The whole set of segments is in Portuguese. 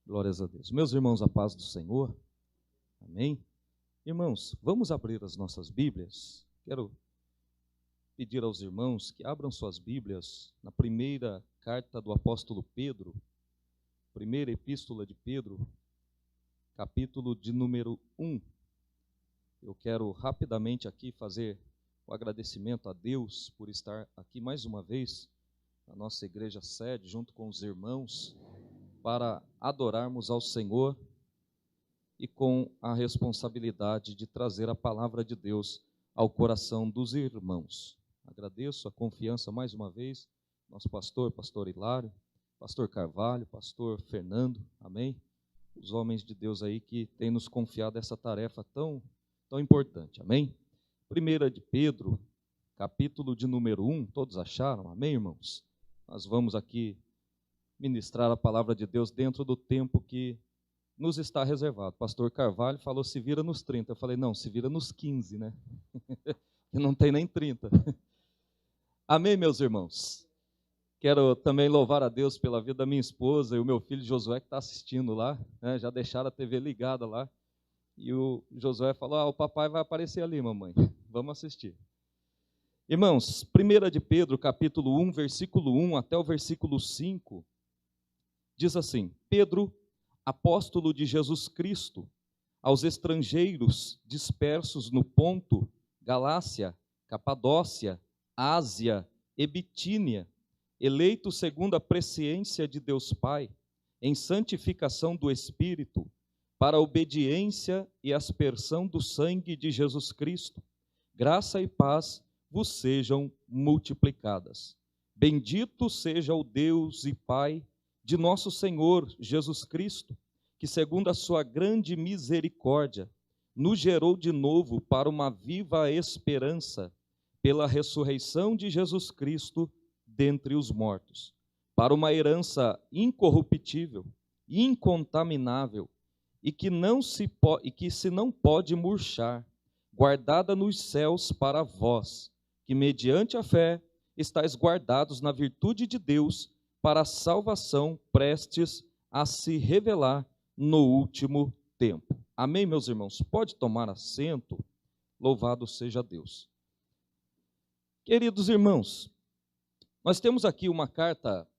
Glórias a Deus. Meus irmãos, a paz do Senhor. Amém. Irmãos, vamos abrir as nossas Bíblias. Quero pedir aos irmãos que abram suas Bíblias na primeira carta do apóstolo Pedro, primeira epístola de Pedro, capítulo de número 1. Eu quero rapidamente aqui fazer o agradecimento a Deus por estar aqui mais uma vez na nossa igreja sede, junto com os irmãos, para adorarmos ao Senhor e com a responsabilidade de trazer a palavra de Deus ao coração dos irmãos. Agradeço a confiança mais uma vez, nosso pastor Hilário, pastor Carvalho, pastor Fernando, amém? Os homens de Deus aí que têm nos confiado essa tarefa tão importante, amém? Primeira de Pedro, capítulo de número 1, todos acharam, amém, irmãos? Nós vamos aqui ministrar a palavra de Deus dentro do tempo que nos está reservado. Pastor Carvalho falou, se vira nos 30. Eu falei, não, se vira nos 15, né? Que não tem nem 30. Amém, meus irmãos? Quero também louvar a Deus pela vida da minha esposa e o meu filho Josué, que está assistindo lá, né? Já deixaram a TV ligada lá. E o Josué falou, o papai vai aparecer ali, mamãe. Vamos assistir. Irmãos, 1 de Pedro, capítulo 1, versículo 1 até o versículo 5, diz assim: Pedro, apóstolo de Jesus Cristo, aos estrangeiros dispersos no Ponto, Galácia, Capadócia, Ásia e Bitínia, eleitos segundo a presciência de Deus Pai, em santificação do Espírito, para a obediência e aspersão do sangue de Jesus Cristo, graça e paz vos sejam multiplicadas. Bendito seja o Deus e Pai de nosso Senhor Jesus Cristo, que segundo a sua grande misericórdia, nos gerou de novo para uma viva esperança, pela ressurreição de Jesus Cristo dentre os mortos, para uma herança incorruptível, incontaminável, e que se não pode murchar, guardada nos céus para vós, que mediante a fé estáis guardados na virtude de Deus, para a salvação prestes a se revelar no último tempo. Amém, meus irmãos? Pode tomar assento, louvado seja Deus. Queridos irmãos, nós temos aqui uma carta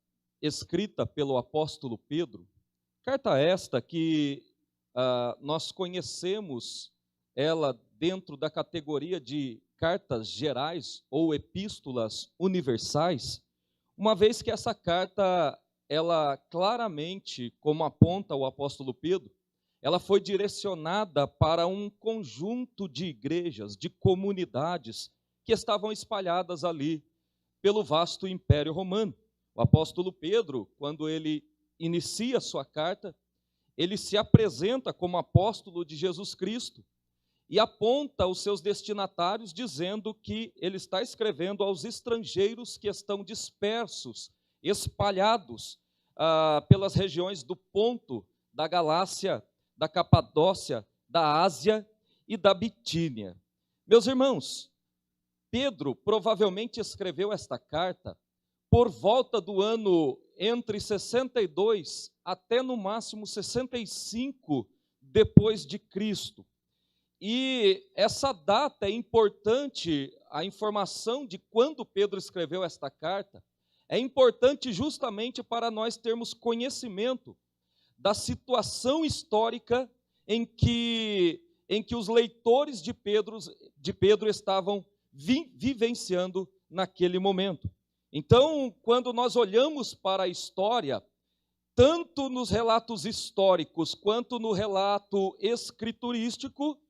escrita pelo apóstolo Pedro, carta esta que nós conhecemos ela dentro da categoria de cartas gerais ou epístolas universais, uma vez que essa carta, ela claramente, como aponta o apóstolo Pedro, ela foi direcionada para um conjunto de igrejas, de comunidades que estavam espalhadas ali pelo vasto Império Romano. O apóstolo Pedro, quando ele inicia sua carta, ele se apresenta como apóstolo de Jesus Cristo e aponta os seus destinatários dizendo que ele está escrevendo aos estrangeiros que estão dispersos, espalhados pelas regiões do Ponto, da Galácia, da Capadócia, da Ásia e da Bitínia. Meus irmãos, Pedro provavelmente escreveu esta carta por volta do ano entre 62 até no máximo 65 depois de Cristo. E essa data é importante, a informação de quando Pedro escreveu esta carta, é importante justamente para nós termos conhecimento da situação histórica em que os leitores de Pedro estavam vivenciando naquele momento. Então, quando nós olhamos para a história, tanto nos relatos históricos quanto no relato escriturístico,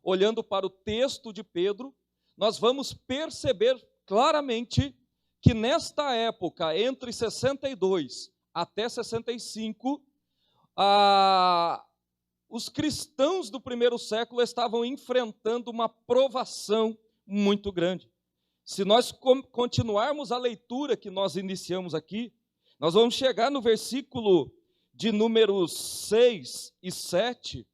olhando para o texto de Pedro, nós vamos perceber claramente que nesta época, entre 62 até 65, os cristãos do primeiro século estavam enfrentando uma provação muito grande. Se nós continuarmos a leitura que nós iniciamos aqui, nós vamos chegar no versículo de números 6 e 7,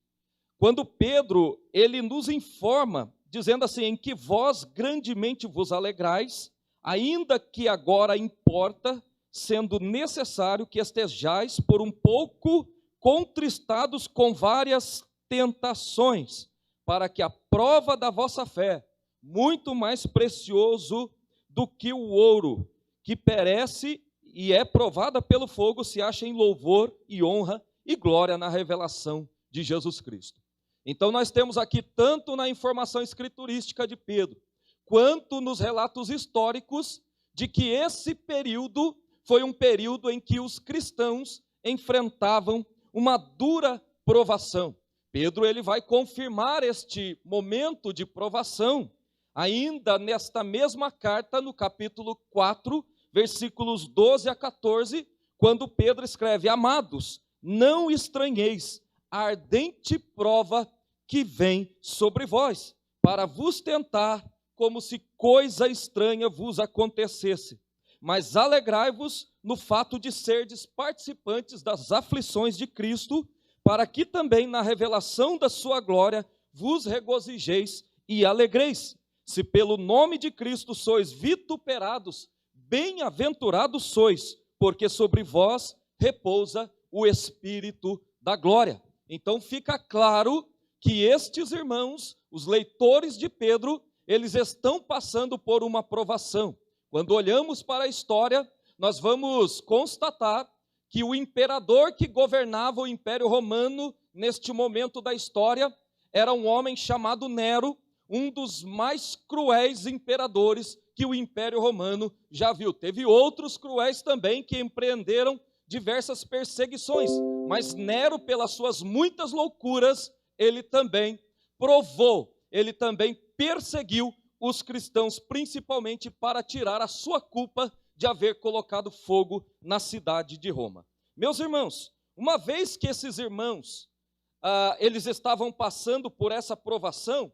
quando Pedro, ele nos informa, dizendo assim, em que vós grandemente vos alegrais, ainda que agora importa, sendo necessário que estejais por um pouco contristados com várias tentações, para que a prova da vossa fé, muito mais precioso do que o ouro, que perece e é provada pelo fogo, se acha em louvor e honra e glória na revelação de Jesus Cristo. Então nós temos aqui, tanto na informação escriturística de Pedro, quanto nos relatos históricos, de que esse período foi um período em que os cristãos enfrentavam uma dura provação. Pedro ele vai confirmar este momento de provação, ainda nesta mesma carta, no capítulo 4, versículos 12 a 14, quando Pedro escreve: amados, não estranheis a ardente prova que vem sobre vós, para vos tentar, como se coisa estranha vos acontecesse. Mas alegrai-vos no fato de serdes participantes das aflições de Cristo, para que também na revelação da sua glória vos regozijeis e alegreis. Se pelo nome de Cristo sois vituperados, bem-aventurados sois, porque sobre vós repousa o Espírito da glória. Então fica claro que estes irmãos, os leitores de Pedro, eles estão passando por uma provação. Quando olhamos para a história, nós vamos constatar que o imperador que governava o Império Romano neste momento da história era um homem chamado Nero, um dos mais cruéis imperadores que o Império Romano já viu. Teve outros cruéis também que empreenderam diversas perseguições, mas Nero, pelas suas muitas loucuras, ele também provou, ele também perseguiu os cristãos, principalmente para tirar a sua culpa de haver colocado fogo na cidade de Roma. Meus irmãos, uma vez que esses irmãos, eles estavam passando por essa provação,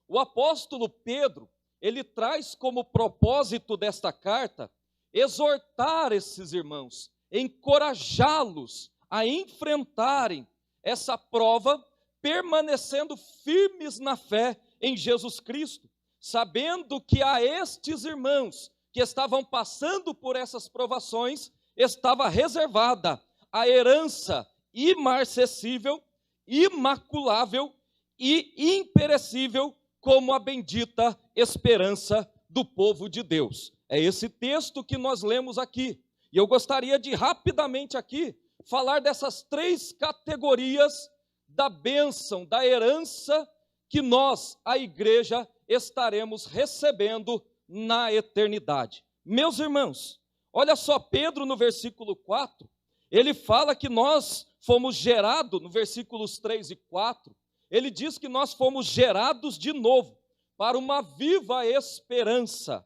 o apóstolo Pedro, ele traz como propósito desta carta, exortar esses irmãos, encorajá-los a enfrentarem essa prova, permanecendo firmes na fé em Jesus Cristo, sabendo que a estes irmãos que estavam passando por essas provações, estava reservada a herança imarcessível, imaculável e imperecível, como a bendita esperança do povo de Deus. É esse texto que nós lemos aqui. E eu gostaria de rapidamente aqui falar dessas três categorias da bênção, da herança que nós, a igreja, estaremos recebendo na eternidade. Meus irmãos, olha só, Pedro no versículo 4, ele fala que nós fomos gerados, no versículos 3 e 4, ele diz que nós fomos gerados de novo para uma viva esperança,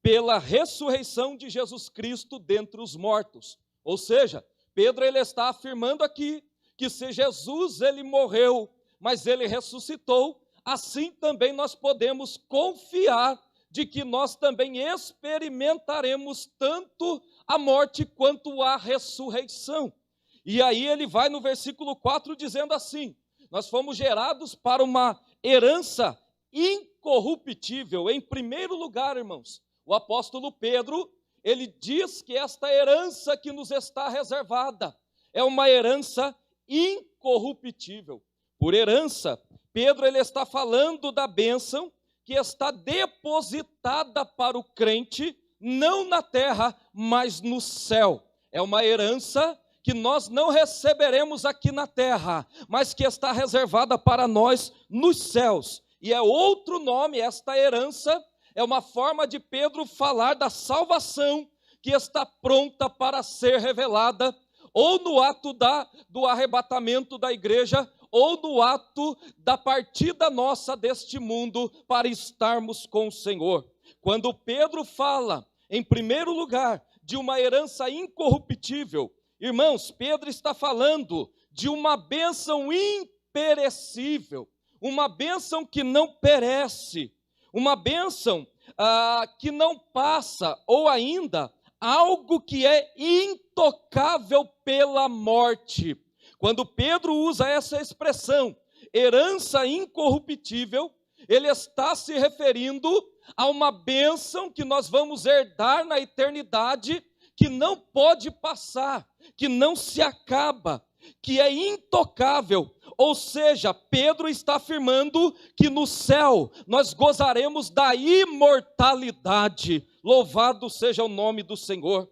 pela ressurreição de Jesus Cristo dentre os mortos. Ou seja, Pedro ele está afirmando aqui que se Jesus ele morreu, mas ele ressuscitou, assim também nós podemos confiar de que nós também experimentaremos tanto a morte quanto a ressurreição. E aí ele vai no versículo 4 dizendo assim: nós fomos gerados para uma herança incorruptível. Em primeiro lugar, irmãos, o apóstolo Pedro, ele diz que esta herança que nos está reservada é uma herança incorruptível. Por herança, Pedro ele está falando da bênção que está depositada para o crente, não na terra, mas no céu. É uma herança que nós não receberemos aqui na terra, mas que está reservada para nós nos céus. E é outro nome, esta herança, é uma forma de Pedro falar da salvação que está pronta para ser revelada, ou no ato do arrebatamento da igreja, ou no ato da partida nossa deste mundo para estarmos com o Senhor. Quando Pedro fala, em primeiro lugar, de uma herança incorruptível, irmãos, Pedro está falando de uma bênção imperecível, uma bênção que não perece, uma bênção que não passa, ou ainda, algo que é intocável pela morte. Quando Pedro usa essa expressão, herança incorruptível, ele está se referindo a uma bênção que nós vamos herdar na eternidade, que não pode passar, que não se acaba. que é intocável. Ou seja, Pedro está afirmando que no céu nós gozaremos da imortalidade. Louvado seja o nome do Senhor.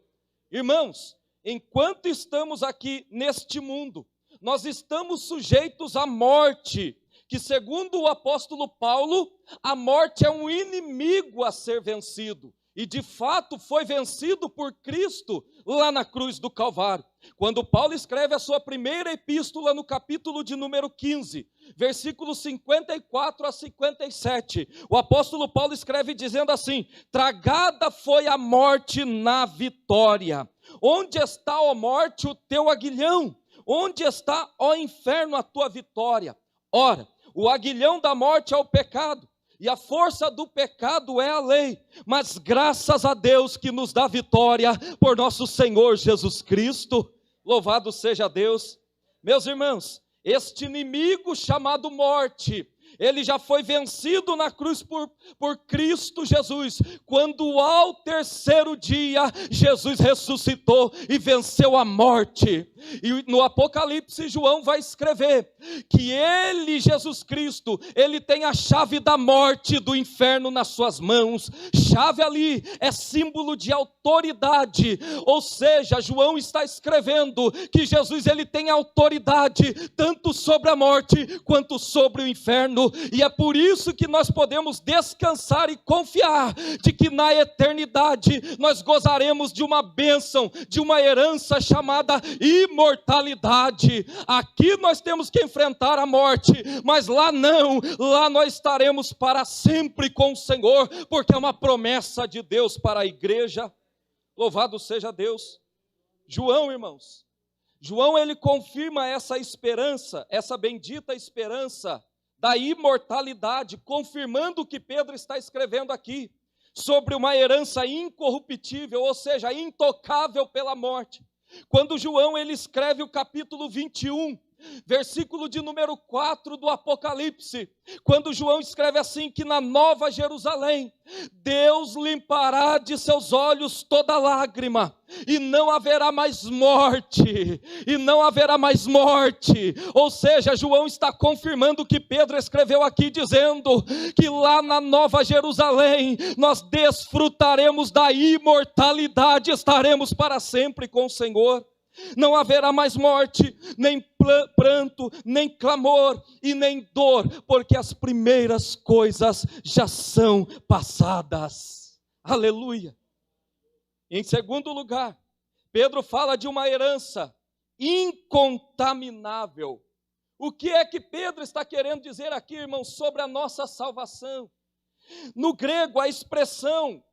Irmãos, enquanto estamos aqui neste mundo, nós estamos sujeitos à morte, que segundo o apóstolo Paulo, a morte é um inimigo a ser vencido. E de fato foi vencido por Cristo lá na cruz do Calvário. Quando Paulo escreve a sua primeira epístola no capítulo de número 15, versículos 54 a 57, o apóstolo Paulo escreve dizendo assim: tragada foi a morte na vitória. Onde está, ó morte, o teu aguilhão? Onde está, ó inferno, a tua vitória? Ora, o aguilhão da morte é o pecado, e a força do pecado é a lei, mas graças a Deus que nos dá vitória por nosso Senhor Jesus Cristo. Louvado seja Deus. Meus irmãos, este inimigo chamado morte, ele já foi vencido na cruz por Cristo Jesus, quando ao terceiro dia, Jesus ressuscitou e venceu a morte. E no Apocalipse, João vai escrever que ele, Jesus Cristo, ele tem a chave da morte e do inferno nas suas mãos. Chave ali é símbolo de autoridade, ou seja, João está escrevendo que Jesus ele tem autoridade tanto sobre a morte quanto sobre o inferno. E é por isso que nós podemos descansar e confiar de que na eternidade nós gozaremos de uma bênção, de uma herança chamada imortalidade. Aqui nós temos que enfrentar a morte, mas lá não, lá nós estaremos para sempre com o Senhor, porque é uma promessa de Deus para a igreja. Louvado seja Deus. João, irmãos, João ele confirma essa esperança, essa bendita esperança da imortalidade, confirmando o que Pedro está escrevendo aqui, sobre uma herança incorruptível, ou seja, intocável pela morte. Quando João ele escreve o capítulo 21, versículo de número 4 do Apocalipse, quando João escreve assim, que na Nova Jerusalém, Deus limpará de seus olhos toda lágrima, e não haverá mais morte, e não haverá mais morte. Ou seja, João está confirmando o que Pedro escreveu aqui, dizendo que lá na Nova Jerusalém, nós desfrutaremos da imortalidade, estaremos para sempre com o Senhor. Não haverá mais morte, nem pranto, nem clamor e nem dor, porque as primeiras coisas já são passadas. Aleluia. Em segundo lugar, Pedro fala de uma herança incontaminável. O que é que Pedro está querendo dizer aqui, irmãos, sobre a nossa salvação? No grego, a expressão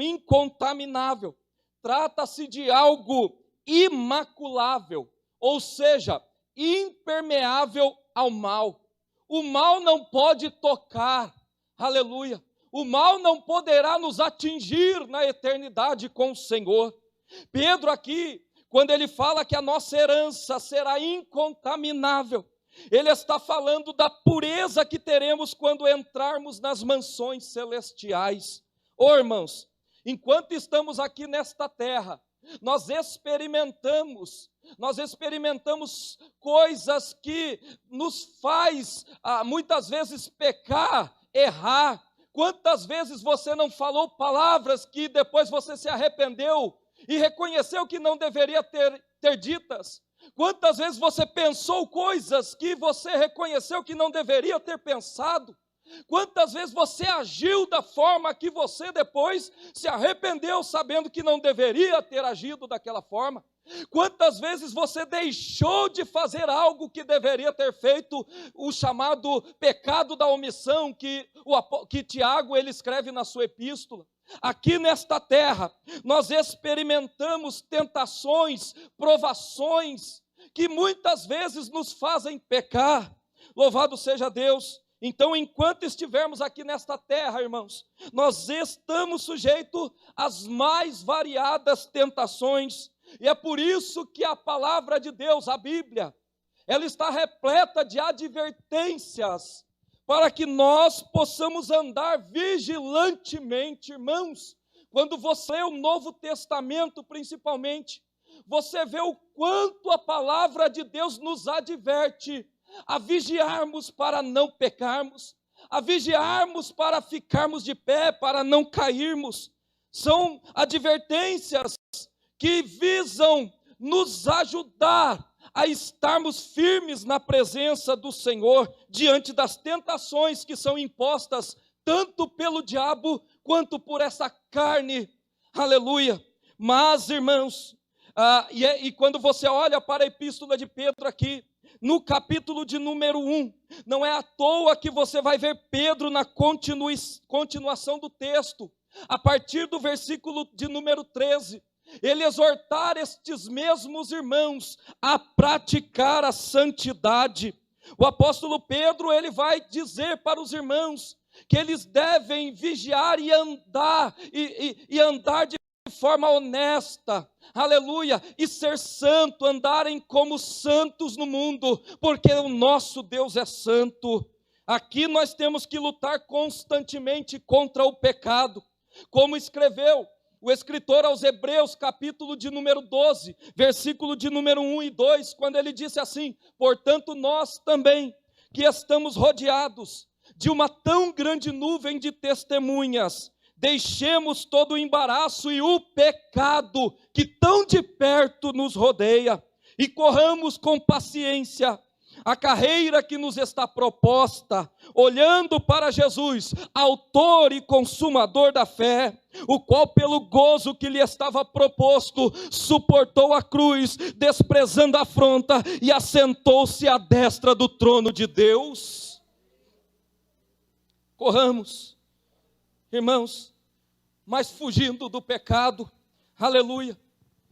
incontaminável trata-se de algo imaculável, ou seja, impermeável ao mal. O mal não pode tocar, aleluia. O mal não poderá nos atingir na eternidade com o Senhor. Pedro aqui, quando ele fala que a nossa herança será incontaminável, ele está falando da pureza que teremos quando entrarmos nas mansões celestiais. Ô irmãos, enquanto estamos aqui nesta terra, nós experimentamos coisas que nos faz muitas vezes pecar, errar. Quantas vezes você não falou palavras que depois você se arrependeu e reconheceu que não deveria ter ditas? Quantas vezes você pensou coisas que você reconheceu que não deveria ter pensado? Quantas vezes você agiu da forma que você depois se arrependeu, sabendo que não deveria ter agido daquela forma? Quantas vezes você deixou de fazer algo que deveria ter feito, o chamado pecado da omissão, que Tiago ele escreve na sua epístola? Aqui nesta terra, nós experimentamos tentações, provações, que muitas vezes nos fazem pecar. Louvado seja Deus. Então, enquanto estivermos aqui nesta terra, irmãos, nós estamos sujeitos às mais variadas tentações, e é por isso que a palavra de Deus, a Bíblia, ela está repleta de advertências, para que nós possamos andar vigilantemente, irmãos. Quando você lê o Novo Testamento, principalmente, você vê o quanto a palavra de Deus nos adverte a vigiarmos para não pecarmos, a vigiarmos para ficarmos de pé, para não cairmos. São advertências que visam nos ajudar a estarmos firmes na presença do Senhor, diante das tentações que são impostas tanto pelo diabo quanto por essa carne. Aleluia. Mas, irmãos, quando você olha para a epístola de Pedro aqui, no capítulo de número 1, não é à toa que você vai ver Pedro na continuação do texto, a partir do versículo de número 13, ele exortar estes mesmos irmãos a praticar a santidade. O apóstolo Pedro, ele vai dizer para os irmãos que eles devem vigiar e andar, e andar de forma honesta, aleluia, e ser santo, andarem como santos no mundo, porque o nosso Deus é santo. Aqui nós temos que lutar constantemente contra o pecado, como escreveu o escritor aos Hebreus, capítulo de número 12, versículo de número 1 e 2, quando ele disse assim: portanto nós também, que estamos rodeados de uma tão grande nuvem de testemunhas, deixemos todo o embaraço e o pecado que tão de perto nos rodeia, e corramos com paciência a carreira que nos está proposta, olhando para Jesus, autor e consumador da fé, o qual pelo gozo que lhe estava proposto, suportou a cruz, desprezando a afronta, e assentou-se à destra do trono de Deus. Corramos, irmãos, mas fugindo do pecado, aleluia.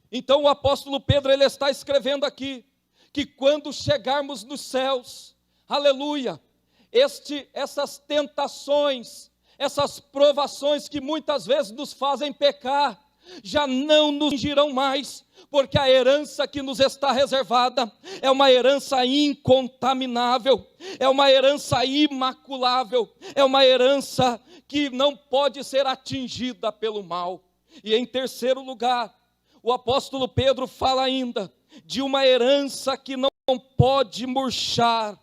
Então o apóstolo Pedro, ele está escrevendo aqui, que quando chegarmos nos céus, aleluia, essas tentações, essas provações que muitas vezes nos fazem pecar, já não nos atingirão mais, porque a herança que nos está reservada é uma herança incontaminável, é uma herança imaculável, é uma herança que não pode ser atingida pelo mal. E em terceiro lugar, o apóstolo Pedro fala ainda de uma herança que não pode murchar,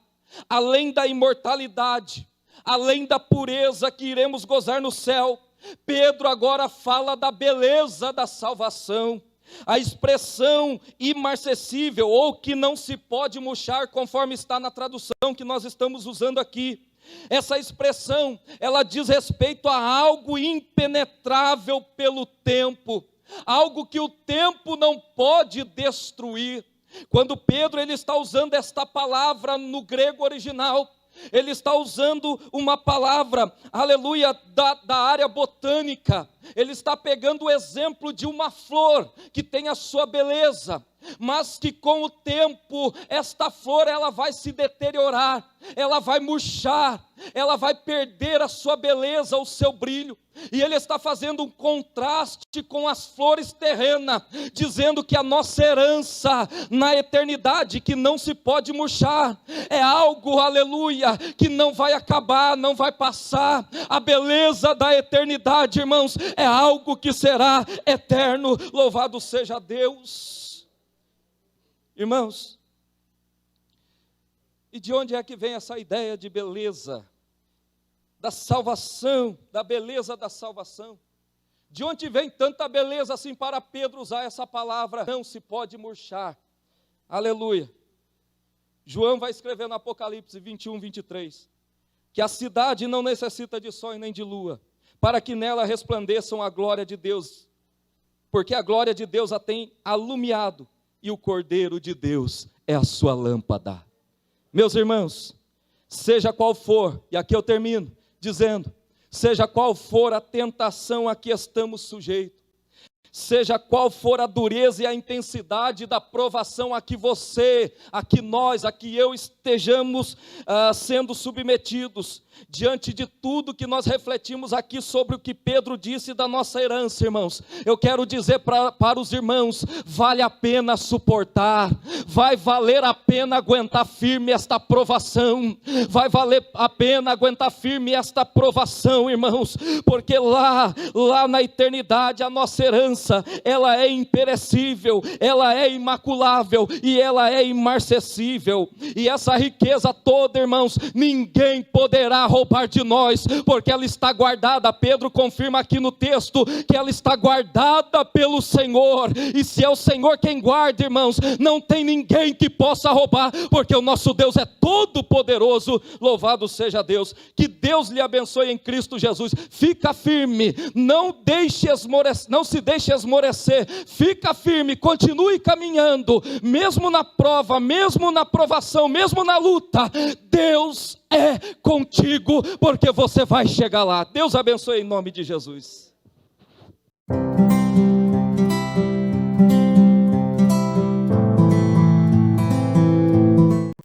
além da imortalidade, além da pureza que iremos gozar no céu. Pedro agora fala da beleza da salvação, a expressão imarcessível, ou que não se pode murchar, conforme está na tradução que nós estamos usando aqui. Essa expressão, ela diz respeito a algo impenetrável pelo tempo, algo que o tempo não pode destruir. Quando Pedro ele está usando esta palavra no grego original, ele está usando uma palavra, aleluia, da área botânica. Ele está pegando o exemplo de uma flor que tem a sua beleza, mas que com o tempo esta flor ela vai se deteriorar, ela vai murchar, ela vai perder a sua beleza, o seu brilho. E ele está fazendo um contraste com as flores terrenas, dizendo que a nossa herança na eternidade, que não se pode murchar, é algo, aleluia, que não vai acabar, não vai passar. A beleza da eternidade, irmãos, é algo que será eterno. Louvado seja Deus. Irmãos, e de onde é que vem essa ideia de beleza? Da salvação, da beleza da salvação. De onde vem tanta beleza assim para Pedro usar essa palavra? Não se pode murchar. Aleluia. João vai escrever no Apocalipse 21, 23, que a cidade não necessita de sol e nem de lua, para que nela resplandeçam a glória de Deus, porque a glória de Deus a tem alumiado, e o Cordeiro de Deus é a sua lâmpada. Meus irmãos, seja qual for, e aqui eu termino dizendo, seja qual for a tentação a que estamos sujeitos, seja qual for a dureza e a intensidade da provação a que você, a que nós, a que eu estejamos sendo submetidos, diante de tudo que nós refletimos aqui sobre o que Pedro disse da nossa herança, irmãos, eu quero dizer para os irmãos, vale a pena suportar, vai valer a pena aguentar firme esta provação, vai valer a pena aguentar firme esta provação, irmãos, porque lá na eternidade a nossa herança herança, ela é imperecível, ela é imaculável e ela é imarcessível. E essa riqueza toda, irmãos, ninguém poderá roubar de nós, porque ela está guardada. Pedro confirma aqui no texto que ela está guardada pelo Senhor, e se é o Senhor quem guarda, irmãos, não tem ninguém que possa roubar, porque o nosso Deus é todo poderoso. Louvado seja Deus. Que Deus lhe abençoe em Cristo Jesus. Fica firme, não se deixe esmorecer, fica firme, continue caminhando, mesmo na prova, mesmo na provação, mesmo na luta, Deus é contigo, porque você vai chegar lá. Deus abençoe em nome de Jesus.